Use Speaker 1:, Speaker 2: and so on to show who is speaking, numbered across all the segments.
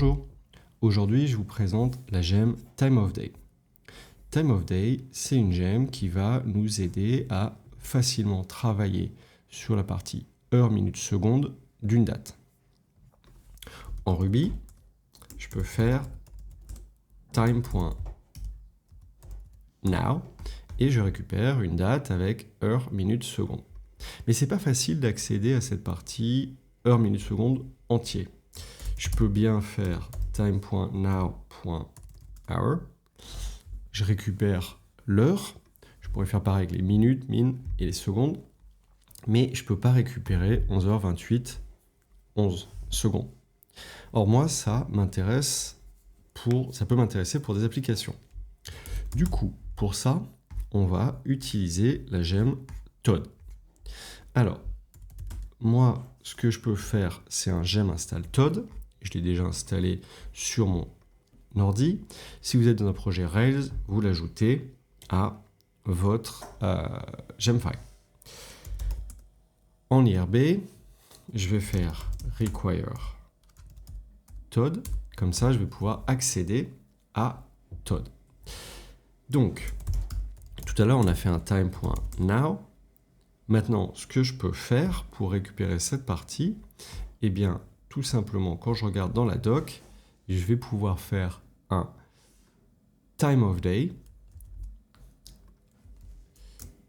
Speaker 1: Bonjour, aujourd'hui je vous présente la gemme Time of Day. Time of Day, c'est une gemme qui va nous aider à facilement travailler sur la partie heure, minute, seconde d'une date. En Ruby, je peux faire time.now et je récupère une date avec heure, minute, seconde. Mais c'est pas facile d'accéder à cette partie heure, minute, seconde entier. Je peux bien faire time.now.hour. Je récupère l'heure. Je pourrais faire pareil avec les minutes, min et les secondes. Mais je ne peux pas récupérer 11h28, 11 secondes. Or moi, ça peut m'intéresser pour des applications. Du coup, pour ça, on va utiliser la gemme Todd. Alors, moi, ce que je peux faire, c'est un gemme install Todd. Je l'ai déjà installé sur mon ordi. Si vous êtes dans un projet Rails, vous l'ajoutez à votre gemfile. En IRB, je vais faire require Todd. Comme ça, je vais pouvoir accéder à Todd. Donc, tout à l'heure, on a fait un time.now. Maintenant, ce que je peux faire pour récupérer cette partie, eh bien, tout simplement, quand je regarde dans la doc, je vais pouvoir faire un time of day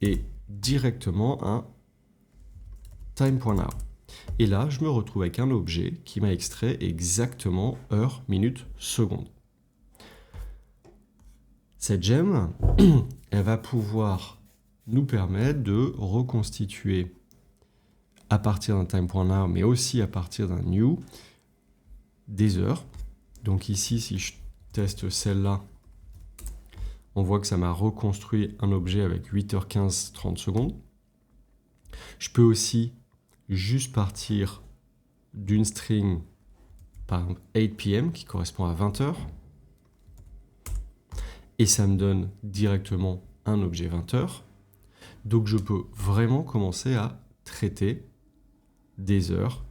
Speaker 1: et directement un time.now. Et là, je me retrouve avec un objet qui m'a extrait exactement heure, minute, seconde. Cette gemme, elle va pouvoir nous permettre de reconstituer à partir d'un time.now, mais aussi à partir d'un new, des heures. Donc ici, si je teste celle-là, on voit que ça m'a reconstruit un objet avec 8h15, 30 secondes. Je peux aussi juste partir d'une string, par exemple 8 p.m., qui correspond à 20h. Et ça me donne directement un objet 20h. Donc je peux vraiment commencer à traiter des heures,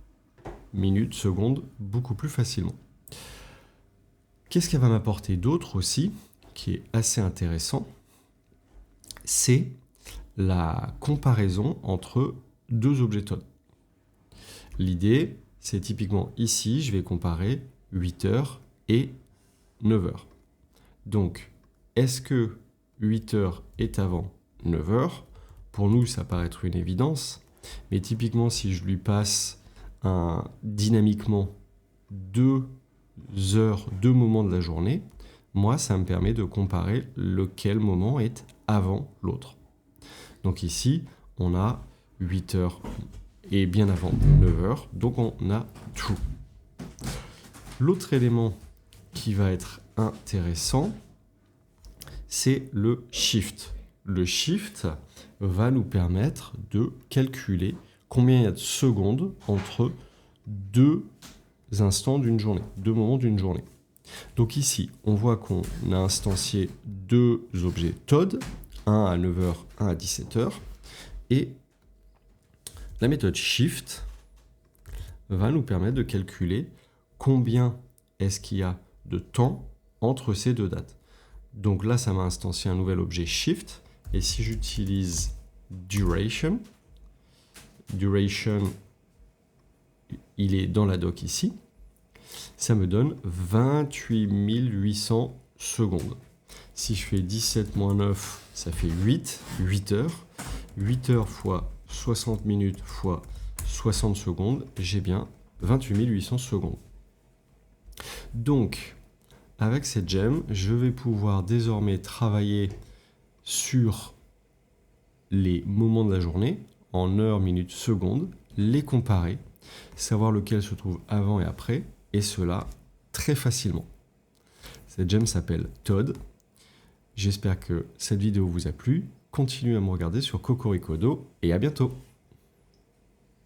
Speaker 1: minutes, secondes, beaucoup plus facilement. Qu'est-ce qu'elle va m'apporter d'autre aussi, qui est assez intéressant, c'est la comparaison entre deux objets Todd. L'idée, c'est typiquement ici, je vais comparer 8h et 9h. Donc, est-ce que 8h est avant 9h? Pour nous, ça paraît être une évidence. Mais typiquement, si je lui passe dynamiquement 2 heures, 2 moments de la journée, moi, ça me permet de comparer lequel moment est avant l'autre. Donc ici, on a 8 heures et bien avant 9 heures, donc on a true. L'autre élément qui va être intéressant, c'est le shift. Le shift va nous permettre de calculer combien il y a de secondes entre deux instants d'une journée, deux moments d'une journée. Donc ici, on voit qu'on a instancié deux objets Todd, un à 9h, un à 17h, et la méthode shift va nous permettre de calculer combien est-ce qu'il y a de temps entre ces deux dates. Donc là, ça m'a instancié un nouvel objet shift, et si j'utilise duration, il est dans la doc ici, ça me donne 28 800 secondes. Si je fais 17 moins 9, ça fait 8 heures. 8 heures fois 60 minutes fois 60 secondes, j'ai bien 28 800 secondes. Donc, avec cette gemme, je vais pouvoir désormais travailler sur les moments de la journée, en heures, minutes, secondes, les comparer, savoir lequel se trouve avant et après, et cela très facilement. Cette gemme s'appelle Todd. J'espère que cette vidéo vous a plu. Continuez à me regarder sur Cocoricodo et à bientôt.